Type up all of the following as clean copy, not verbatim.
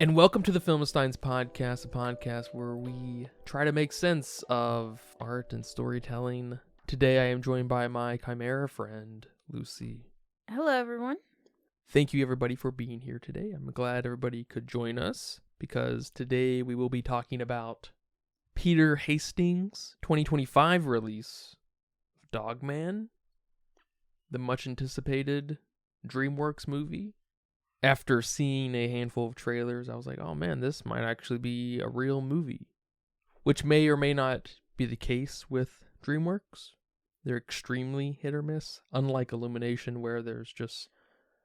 And welcome to the Filmsteins podcast, a podcast where we try to make sense of art and storytelling. Today I am joined by my chimera friend, Lucy. Hello, everyone. Thank you, everybody, for being here today. I'm glad everybody could join us because today we will be talking about Peter Hastings' 2025 release of Dogman, the much-anticipated DreamWorks movie. After seeing a handful of trailers, I was like, oh man, this might actually be a real movie. Which may or may not be the case with DreamWorks. They're extremely hit or miss, unlike Illumination where there's just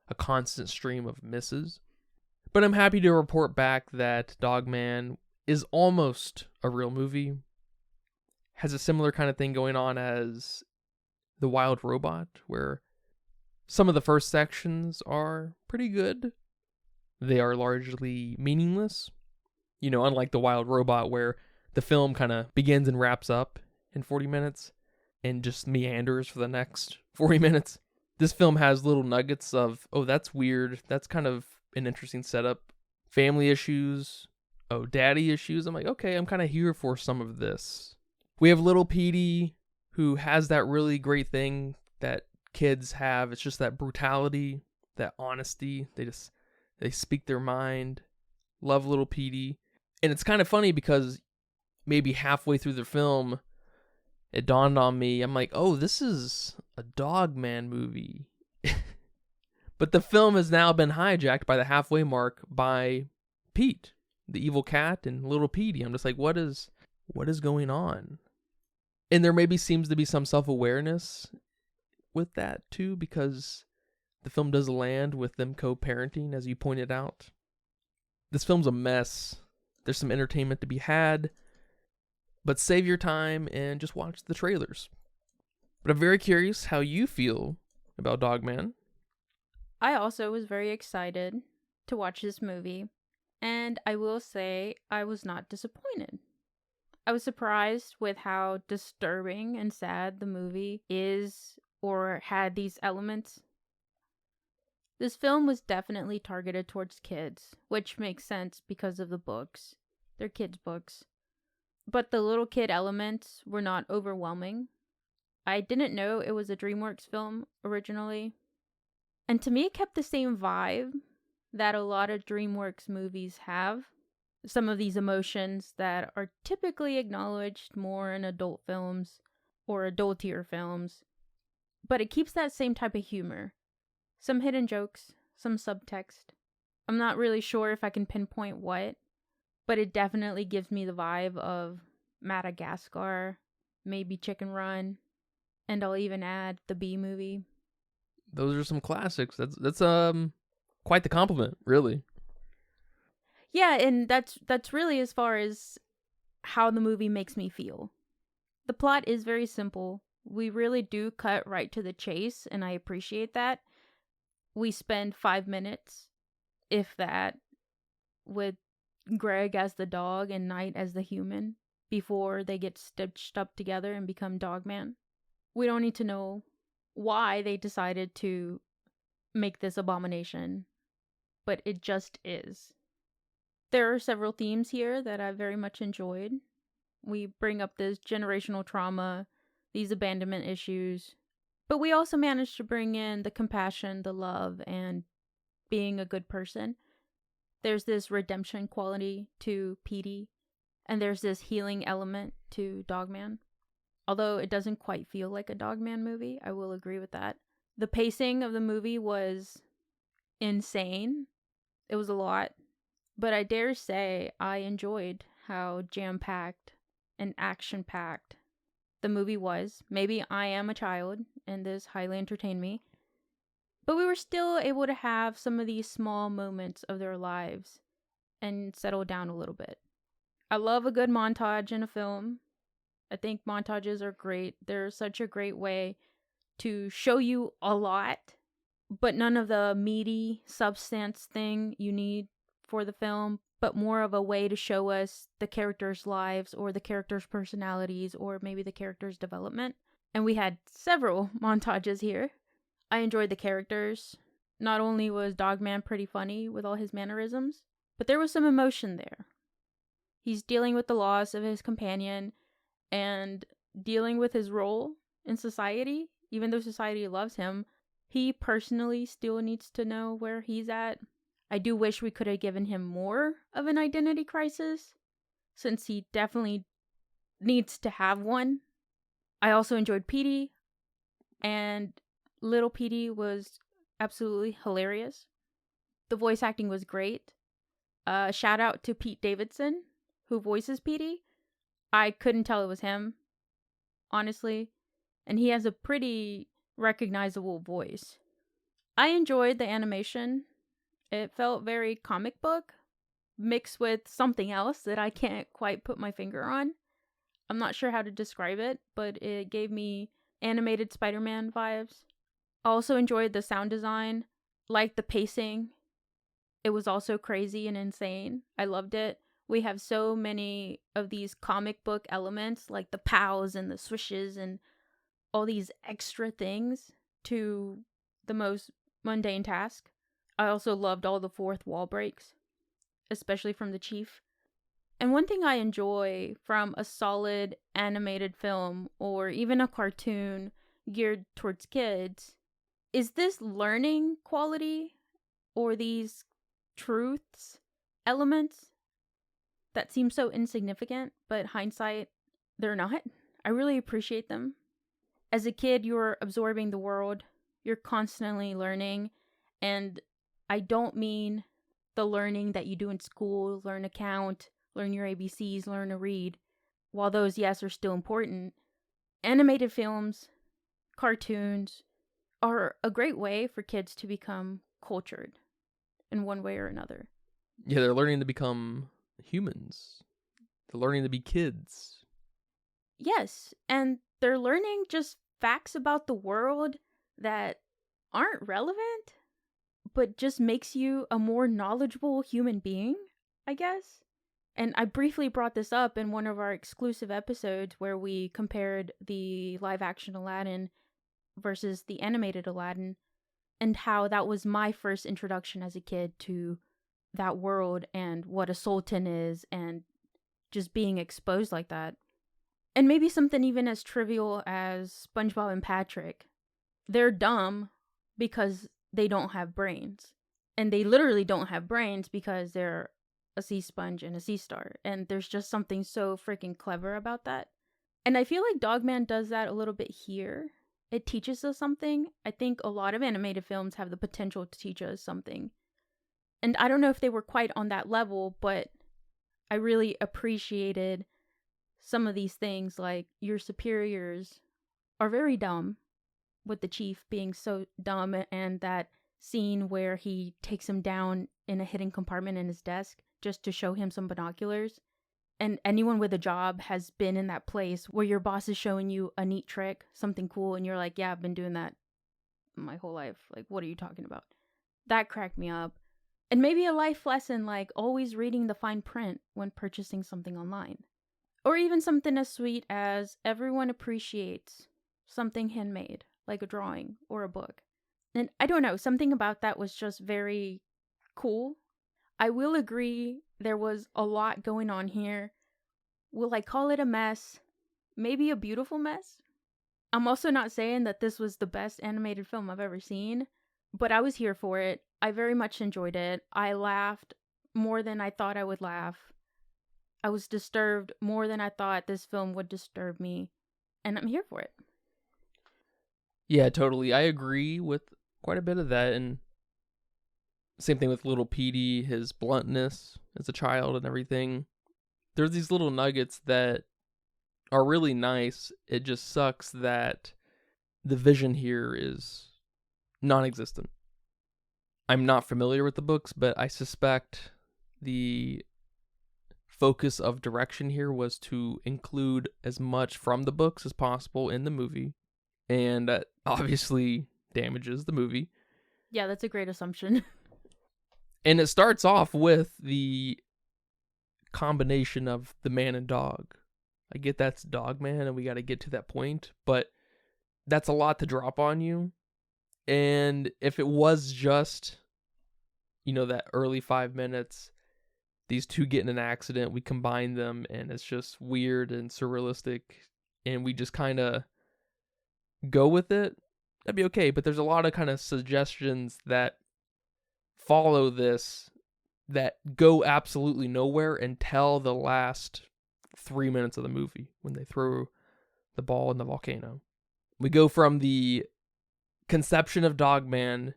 a constant stream of misses. But I'm happy to report back that Dogman is almost a real movie. Has a similar kind of thing going on as The Wild Robot, where some of the first sections are pretty good. They are largely meaningless. You know, unlike The Wild Robot, where the film kind of begins and wraps up in 40 minutes and just meanders for the next 40 minutes. This film has little nuggets of, oh, that's weird. That's kind of an interesting setup. Family issues. Oh, daddy issues. I'm like, okay, I'm kind of here for some of this. We have little Petey, who has that really great thing that kids have. It's just that brutality, that honesty. They speak their mind. Love little Petey. And it's kind of funny because maybe halfway through the film, it dawned on me, I'm like, oh, this is a Dogman movie. But the film has now been hijacked by the halfway mark by Pete, the evil cat, and little Petey. I'm just like, what is going on? And there maybe seems to be some self-awareness with that too, because the film does land with them co-parenting, as you pointed out. This film's a mess. There's some entertainment to be had, but save your time and just watch the trailers. But I'm very curious how you feel about Dogman. I also was very excited to watch this movie, and I will say I was not disappointed. I was surprised with how disturbing and sad the movie is or had these elements. This film was definitely targeted towards kids, which makes sense because of the books. They're kids' books. But the little kid elements were not overwhelming. I didn't know it was a DreamWorks film originally. And to me, it kept the same vibe that a lot of DreamWorks movies have. Some of these emotions that are typically acknowledged more in adult films or adultier films. But it keeps that same type of humor. Some hidden jokes, some subtext. I'm not really sure if I can pinpoint what, but it definitely gives me the vibe of Madagascar, maybe Chicken Run, and I'll even add the Bee Movie. Those are some classics. That's quite the compliment, really. Yeah, and that's really as far as how the movie makes me feel. The plot is very simple. We really do cut right to the chase, and I appreciate that. We spend 5 minutes, if that, with Greg as the dog and Knight as the human before they get stitched up together and become Dogman. We don't need to know why they decided to make this abomination, but it just is. There are several themes here that I very much enjoyed. We bring up this generational trauma, these abandonment issues, but we also managed to bring in the compassion, the love, and being a good person. There's this redemption quality to Petey, and there's this healing element to Dogman. Although it doesn't quite feel like a Dogman movie, I will agree with that. The pacing of the movie was insane. It was a lot. But I dare say I enjoyed how jam-packed and action-packed the movie was. Maybe I am a child, and this highly entertained me. But we were still able to have some of these small moments of their lives and settle down a little bit. I love a good montage in a film. I think montages are great. They're such a great way to show you a lot, but none of the meaty substance thing you need for the film, but more of a way to show us the characters' lives or the characters' personalities or maybe the characters' development. And we had several montages here. I enjoyed the characters. Not only was Dogman pretty funny with all his mannerisms, but there was some emotion there. He's dealing with the loss of his companion and dealing with his role in society. Even though society loves him, he personally still needs to know where he's at. I do wish we could have given him more of an identity crisis, since he definitely needs to have one. I also enjoyed Petey, and little Petey was absolutely hilarious. The voice acting was great. Shout out to Pete Davidson, who voices Petey. I couldn't tell it was him, honestly, and he has a pretty recognizable voice. I enjoyed the animation. It felt very comic book, mixed with something else that I can't quite put my finger on. I'm not sure how to describe it, but it gave me animated Spider-Man vibes. I also enjoyed the sound design, liked the pacing. It was also crazy and insane. I loved it. We have so many of these comic book elements, like the pows and the swishes and all these extra things to the most mundane task. I also loved all the fourth wall breaks, especially from the Chief. And one thing I enjoy from a solid animated film or even a cartoon geared towards kids is this learning quality or these truths elements that seem so insignificant, but hindsight, they're not. I really appreciate them. As a kid, you're absorbing the world, you're constantly learning, and I don't mean the learning that you do in school, learn to count, learn your ABCs, learn to read. While those, yes, are still important, animated films, cartoons are a great way for kids to become cultured in one way or another. Yeah, they're learning to become humans. They're learning to be kids. Yes, and they're learning just facts about the world that aren't relevant, but just makes you a more knowledgeable human being, I guess. And I briefly brought this up in one of our exclusive episodes where we compared the live action Aladdin versus the animated Aladdin, and how that was my first introduction as a kid to that world and what a sultan is and just being exposed like that. And maybe something even as trivial as SpongeBob and Patrick. They're dumb because they don't have brains. And they literally don't have brains because they're a sea sponge and a sea star. And there's just something so freaking clever about that. And I feel like Dogman does that a little bit here. It teaches us something. I think a lot of animated films have the potential to teach us something. And I don't know if they were quite on that level, but I really appreciated some of these things, like your superiors are very dumb, with the Chief being so dumb, and that scene where he takes him down in a hidden compartment in his desk just to show him some binoculars. And anyone with a job has been in that place where your boss is showing you a neat trick, something cool, and you're like, yeah, I've been doing that my whole life. Like, what are you talking about? That cracked me up. And maybe a life lesson like always reading the fine print when purchasing something online. Or even something as sweet as everyone appreciates something handmade, like a drawing or a book. And I don't know, something about that was just very cool. I will agree there was a lot going on here. Will I call it a mess? Maybe a beautiful mess? I'm also not saying that this was the best animated film I've ever seen, but I was here for it. I very much enjoyed it. I laughed more than I thought I would laugh. I was disturbed more than I thought this film would disturb me, and I'm here for it. Yeah, totally. I agree with quite a bit of that, and same thing with little Petey, his bluntness as a child and everything. There's these little nuggets that are really nice. It just sucks that the vision here is non-existent. I'm not familiar with the books, but I suspect the focus of direction here was to include as much from the books as possible in the movie, and that obviously damages the movie. Yeah, that's a great assumption. And it starts off with the combination of the man and dog. I get that's Dogman and we got to get to that point, but that's a lot to drop on you. And if it was just, that early 5 minutes, these two get in an accident, we combine them, and it's just weird and surrealistic, and we just kind of go with it, that'd be okay. But there's a lot of kind of suggestions that follow this that go absolutely nowhere until the last 3 minutes of the movie when they throw the ball in the volcano. We go from the conception of Dogman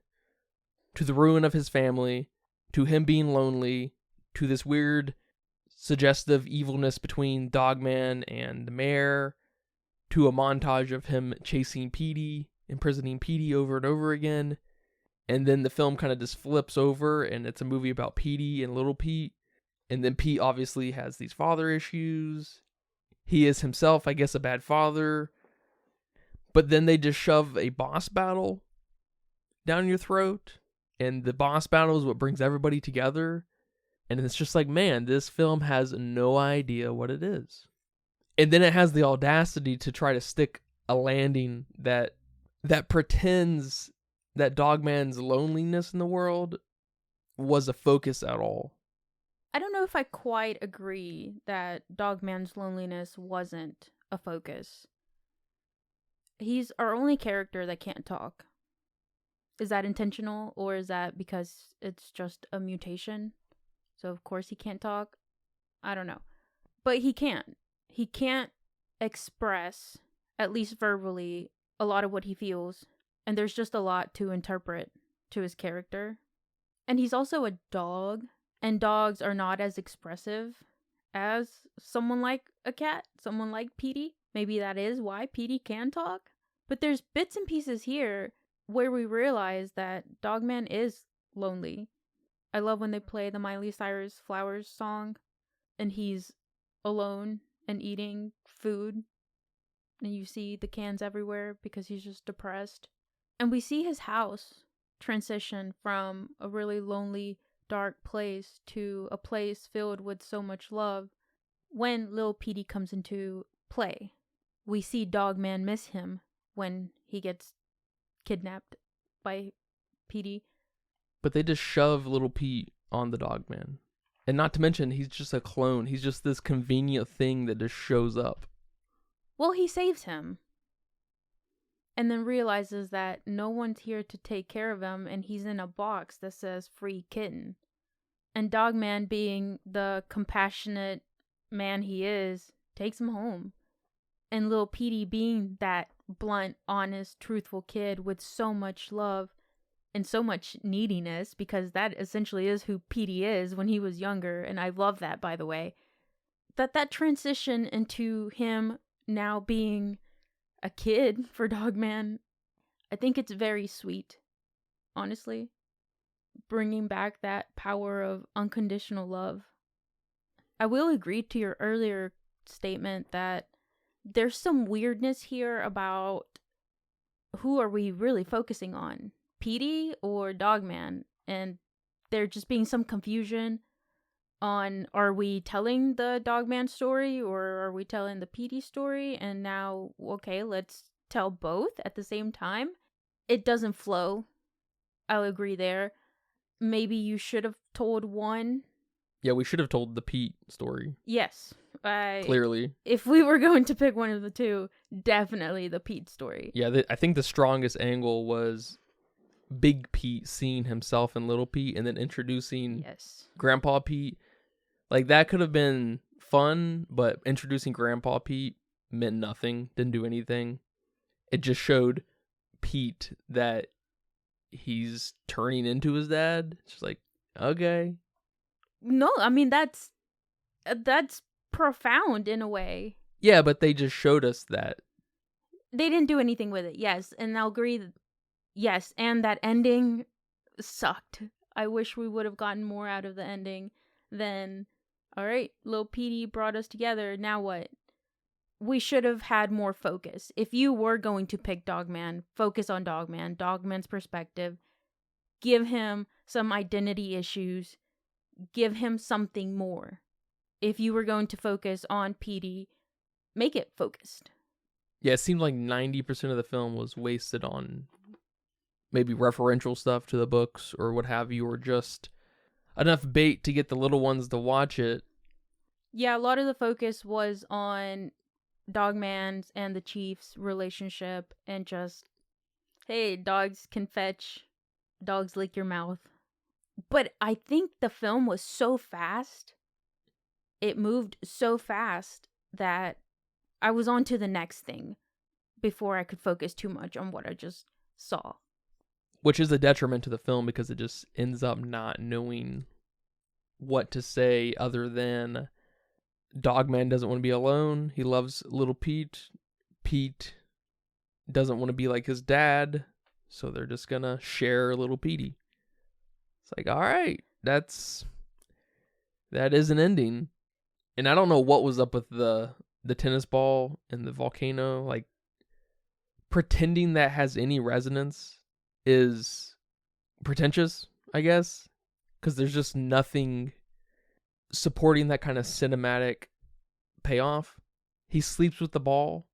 to the ruin of his family, to him being lonely, to this weird suggestive evilness between Dogman and the mayor, to a montage of him chasing Petey, imprisoning Petey over and over again. And then the film kind of just flips over, and it's a movie about Petey and Little Pete. And then Pete obviously has these father issues. He is himself, I guess, a bad father. But then they just shove a boss battle down your throat. And the boss battle is what brings everybody together. And it's just like, man, this film has no idea what it is. And then it has the audacity to try to stick a landing that pretends that Dogman's loneliness in the world was a focus at all. I don't know if I quite agree that Dogman's loneliness wasn't a focus. He's our only character that can't talk. Is that intentional, or is that because it's just a mutation? So of course he can't talk? I don't know. But he can't. He can't express, at least verbally, a lot of what he feels. And there's just a lot to interpret to his character. And he's also a dog. And dogs are not as expressive as someone like a cat, someone like Petey. Maybe that is why Petey can talk. But there's bits and pieces here where we realize that Dogman is lonely. I love when they play the Miley Cyrus Flowers song and he's alone and eating food. And you see the cans everywhere because he's just depressed. And we see his house transition from a really lonely, dark place to a place filled with so much love. When Lil Petey comes into play, we see Dogman miss him when he gets kidnapped by Petey. But they just shove Little Pete on the Dogman. And not to mention, he's just a clone. He's just this convenient thing that just shows up. Well, he saves him. And then realizes that no one's here to take care of him, and he's in a box that says free kitten. And Dogman, being the compassionate man he is, takes him home. And Lil Petey, being that blunt, honest, truthful kid with so much love and so much neediness, because that essentially is who Petey is when he was younger, and I love that, by the way. That transition into him now being a kid for Dogman, I think it's very sweet, honestly. Bringing back that power of unconditional love. I will agree to your earlier statement that there's some weirdness here about who are we really focusing on, Petey or Dogman? And there just being some confusion on, are we telling the Dogman story or are we telling the Petey story? And now, okay, let's tell both at the same time. It doesn't flow. I'll agree there. Maybe you should have told one. Yeah, we should have told the Pete story. Yes. Clearly. If we were going to pick one of the two, definitely the Pete story. Yeah, I think the strongest angle was Big Pete seeing himself in Little Pete and then introducing Grandpa Pete. Like, that could have been fun, but introducing Grandpa Pete meant nothing, didn't do anything. It just showed Pete that he's turning into his dad. It's just like, okay. No, I mean, that's profound in a way. Yeah, but they just showed us that. They didn't do anything with it, yes. And I'll agree that, yes, and that ending sucked. I wish we would have gotten more out of the ending than, all right, Lil Petey brought us together, now what? We should have had more focus. If you were going to pick Dogman, focus on Dogman, Dogman's perspective. Give him some identity issues. Give him something more. If you were going to focus on Petey, make it focused. Yeah, it seemed like 90% of the film was wasted on maybe referential stuff to the books or what have you, or just enough bait to get the little ones to watch it. Yeah, a lot of the focus was on Dogman's and the Chief's relationship and just, hey, dogs can fetch, dogs lick your mouth. But I think the film was so fast, it moved so fast that I was on to the next thing before I could focus too much on what I just saw. Which is a detriment to the film because it just ends up not knowing what to say other than Dogman doesn't want to be alone. He loves little Pete. Pete doesn't want to be like his dad, so they're just gonna share little Petey. It's like, all right, that is an ending. And I don't know what was up with the tennis ball and the volcano. Like, pretending that has any resonance is pretentious, I guess, because there's just nothing supporting that kind of cinematic payoff. He sleeps with the ball.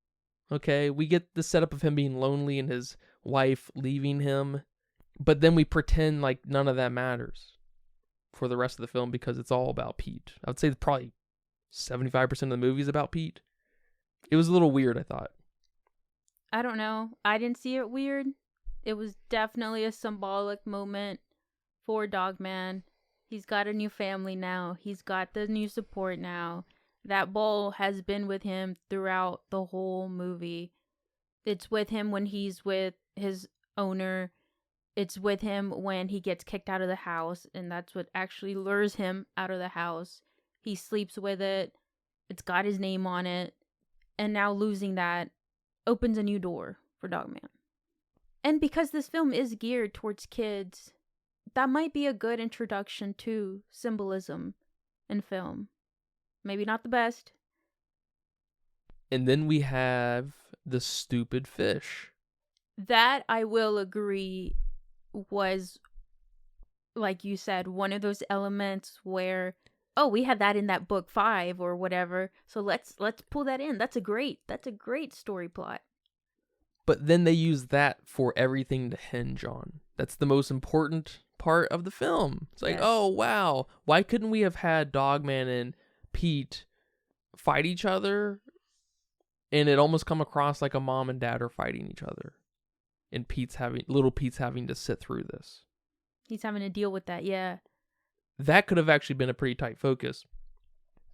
Okay, we get the setup of him being lonely and his wife leaving him, but then we pretend like none of that matters for the rest of the film because it's all about Pete. I would say probably 75% of the movie is about Pete. It was a little weird, I thought. I don't know. I didn't see it weird. It was definitely a symbolic moment for Dogman. He's got a new family now. He's got the new support now. That ball has been with him throughout the whole movie. It's with him when he's with his owner. It's with him when he gets kicked out of the house, and that's what actually lures him out of the house. He sleeps with it. It's got his name on it. And now losing that opens a new door for Dogman. And because this film is geared towards kids, that might be a good introduction to symbolism in film. Maybe not the best. And then we have the stupid fish. That, I will agree, was, like you said, one of those elements where, oh, we had that in that book 5 or whatever, so let's pull that in. That's a great story plot. But then they use that for everything to hinge on. That's the most important part of the film. It's like, yes. Oh, wow. Why couldn't we have had Dogman and Pete fight each other? And it almost come across like a mom and dad are fighting each other. And little Pete's having to sit through this. He's having to deal with that, yeah. That could have actually been a pretty tight focus.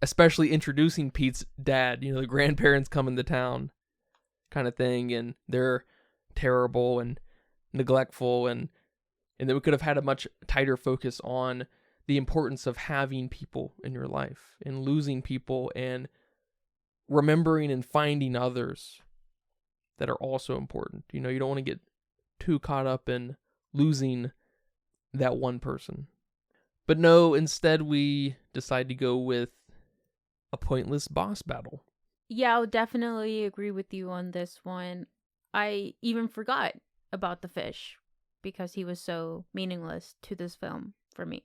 Especially introducing Pete's dad. You know, the grandparents come into town kind of thing. And they're terrible and neglectful. And then we could have had a much tighter focus on the importance of having people in your life. And losing people. And remembering and finding others that are also important. You know, you don't want to get too caught up in losing that one person. But no, instead we decide to go with a pointless boss battle. Yeah, I'll definitely agree with you on this one. I even forgot about the fish because he was so meaningless to this film for me.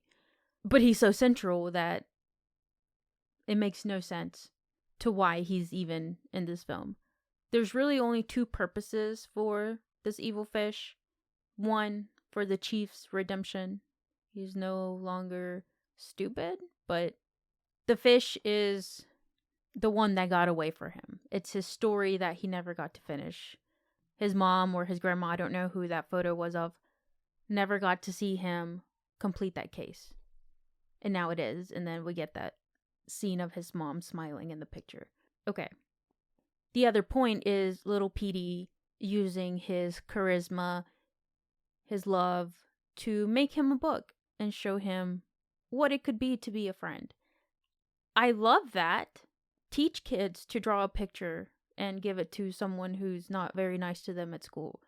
But he's so central that it makes no sense to why he's even in this film. There's really only 2 purposes for this evil fish. One, for the chief's redemption. He's no longer stupid, but the fish is the one that got away for him. It's his story that he never got to finish. His mom or his grandma, I don't know who that photo was of, never got to see him complete that case. And now it is. And then we get that scene of his mom smiling in the picture. Okay. The other point is little Petey using his charisma, his love, to make him a book and show him what it could be to be a friend. I love that. Teach kids to draw a picture and give it to someone who's not very nice to them at school.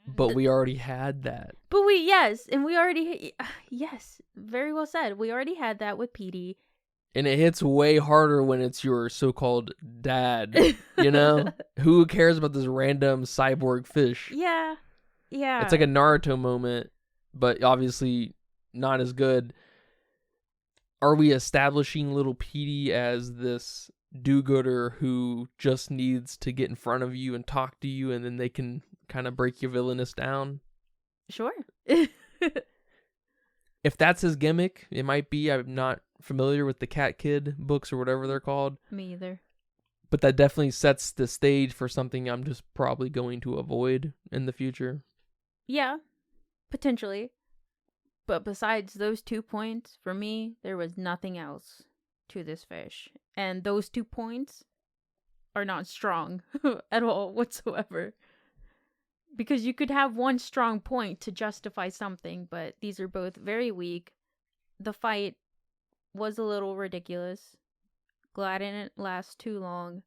But we already had that. Yes, very well said. We already had that with Petey. And it hits way harder when it's your so-called dad, you know? Who cares about this random cyborg fish? Yeah. It's like a Naruto moment, but obviously not as good. Are we establishing little Petey as this do-gooder who just needs to get in front of you and talk to you, and then they can kind of break your villainous down? Sure. If that's his gimmick, it might be. I'm not familiar with the Cat Kid books or whatever they're called. Me either. But that definitely sets the stage for something I'm just probably going to avoid in the future. Yeah, potentially. But besides those 2 points, for me, there was nothing else to this fish. And those 2 points are not strong at all whatsoever. Because you could have one strong point to justify something, but these are both very weak. The fight was a little ridiculous. Glad it didn't last too long.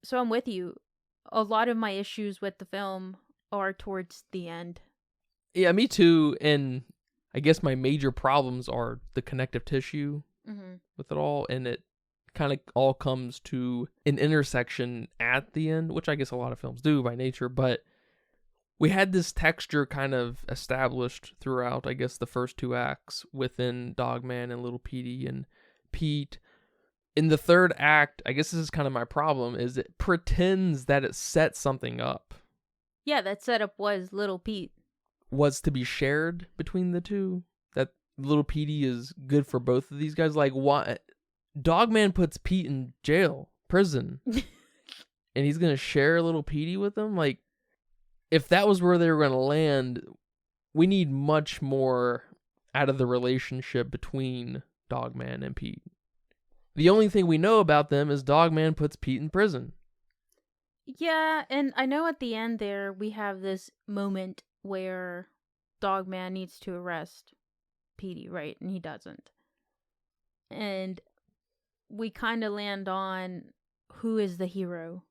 So I'm with you. A lot of my issues with the film are towards the end. Yeah, me too. And I guess my major problems are the connective tissue with it all. And it kind of all comes to an intersection at the end, which I guess a lot of films do by nature. But we had this texture kind of established throughout, I guess, the first 2 acts within Dogman and Little Petey and Pete. In the third act, I guess this is kind of my problem, is it pretends that it sets something up. Yeah, that setup was Little Pete. Was to be shared between the two. That Little Petey is good for both of these guys. Like, why? Dogman puts Pete in jail, prison, and he's going to share Little Petey with him? Like, if that was where they were going to land, we need much more out of the relationship between Dogman and Pete. The only thing we know about them is Dogman puts Pete in prison. Yeah, and I know at the end there we have this moment where Dogman needs to arrest Petey, right? And he doesn't. And we kind of land on who is the hero?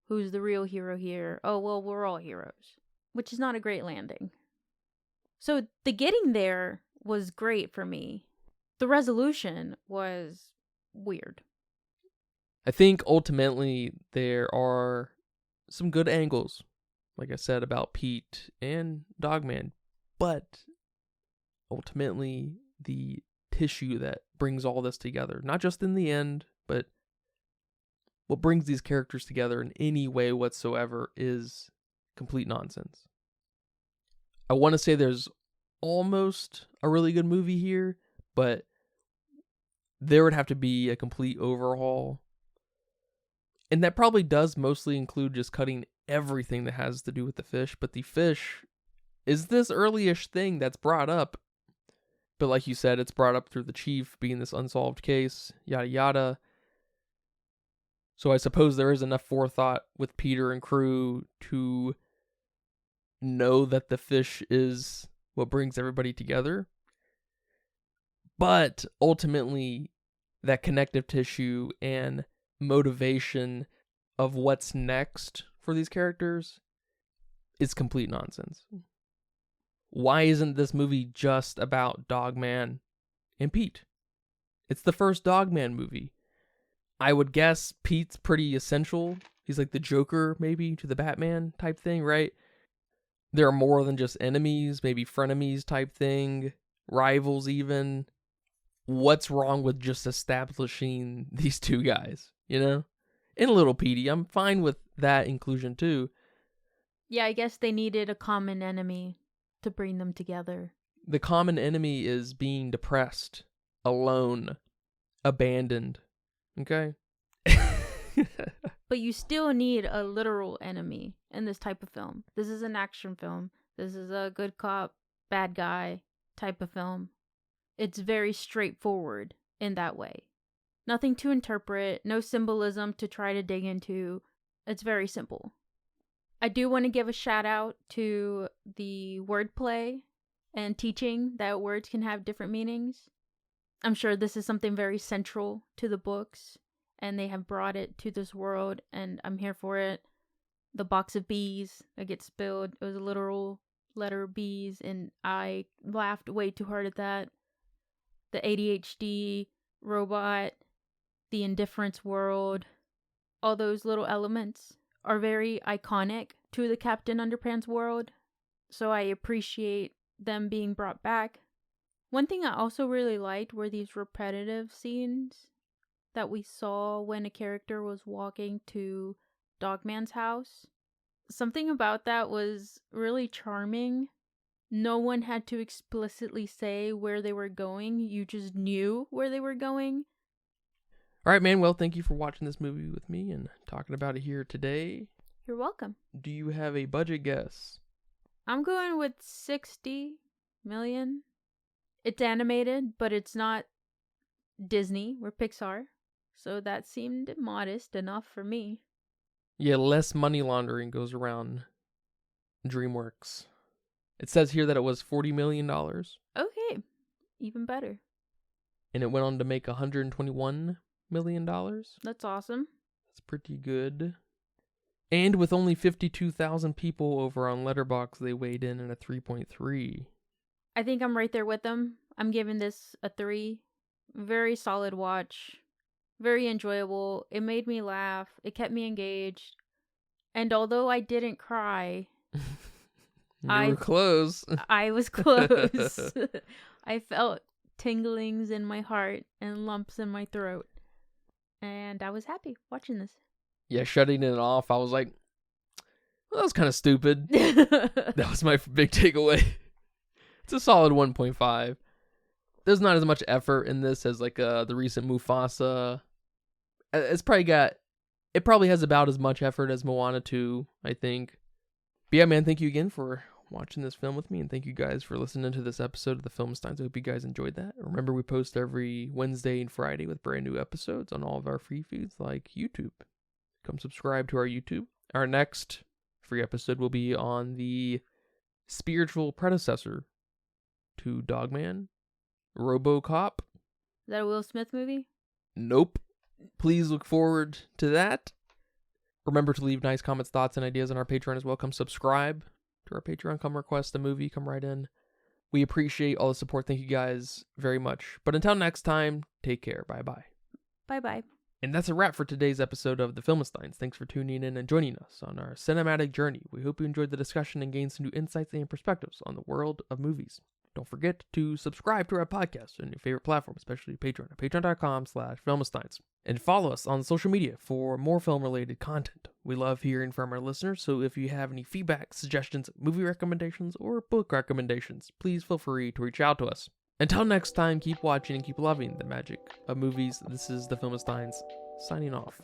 Who's the real hero here? Oh, well, we're all heroes, which is not a great landing. So the getting there was great for me. The resolution was weird. I think ultimately there are some good angles, like I said, about Pete and Dogman, but ultimately the tissue that brings all this together, not just in the end, but what brings these characters together in any way whatsoever, is complete nonsense. I want to say there's almost a really good movie here, but there would have to be a complete overhaul. And that probably does mostly include just cutting everything that has to do with the fish, but the fish is this early-ish thing that's brought up. But like you said, it's brought up through the chief being this unsolved case, yada yada. So I suppose there is enough forethought with Peter and crew to know that the fish is what brings everybody together. But ultimately, that connective tissue and motivation of what's next for these characters is complete nonsense. Why isn't this movie just about Dogman and Pete? It's the first Dogman movie. I would guess Pete's pretty essential. He's like the Joker, maybe, to the Batman type thing, right? There are more than just enemies, maybe frenemies type thing, rivals even. What's wrong with just establishing these 2 guys, you know? And Little Petey, I'm fine with that inclusion too. Yeah, I guess they needed a common enemy to bring them together. The common enemy is being depressed, alone, abandoned. Okay? But you still need a literal enemy in this type of film. This is an action film. This is a good cop, bad guy type of film. It's very straightforward in that way. Nothing to interpret, no symbolism to try to dig into. It's very simple. I do want to give a shout out to the wordplay and teaching that words can have different meanings. I'm sure this is something very central to the books, and they have brought it to this world, and I'm here for it. The box of bees that gets spilled, it was a literal letter B's, and I laughed way too hard at that. The ADHD robot, the indifference world, all those little elements are very iconic to the Captain Underpants world, so I appreciate them being brought back. One thing I also really liked were these repetitive scenes that we saw when a character was walking to Dogman's house. Something about that was really charming No one had to explicitly say where they were going. You just knew where they were going. All right, man. Well, thank you for watching this movie with me and talking about it here today. You're welcome. Do you have a budget guess? I'm going with 60 million. It's animated, but it's not Disney or Pixar. So that seemed modest enough for me. Yeah, less money laundering goes around DreamWorks. It says here that it was $40 million. Okay, even better. And it went on to make $121 million. That's awesome. That's pretty good. And with only 52,000 people over on Letterboxd, they weighed in at a 3.3. I think I'm right there with them. I'm giving this a 3. Very solid watch. Very enjoyable. It made me laugh. It kept me engaged. And although I didn't cry, You were close. I was close. I felt tinglings in my heart and lumps in my throat. And I was happy watching this. Yeah, shutting it off, I was like, well, that was kind of stupid. That was my big takeaway. It's a solid 1.5. There's not as much effort in this as like the recent Mufasa. It probably has about as much effort as Moana 2, I think. But yeah, man, thank you again for watching this film with me, and thank you guys for listening to this episode of the Filmsteins. I hope you guys enjoyed that. Remember, we post every Wednesday and Friday with brand new episodes on all of our free feeds like YouTube. Come subscribe to our YouTube. Our next free episode will be on the spiritual predecessor to Dogman, RoboCop. Is that a Will Smith movie? Nope. Please look forward to that. Remember to leave nice comments, thoughts, and ideas on our Patreon as well. Come subscribe to our Patreon. Come request a movie. Come right in. We appreciate all the support. Thank you guys very much. But until next time, take care. Bye-bye. Bye-bye. And that's a wrap for today's episode of The Filmsteins. Thanks for tuning in and joining us on our cinematic journey. We hope you enjoyed the discussion and gained some new insights and perspectives on the world of movies. Don't forget to subscribe to our podcast on your favorite platform, especially Patreon at patreon.com/Filmsteins. And follow us on social media for more film-related content. We love hearing from our listeners, so if you have any feedback, suggestions, movie recommendations, or book recommendations, please feel free to reach out to us. Until next time, keep watching and keep loving the magic of movies. This is the Filmsteins signing off.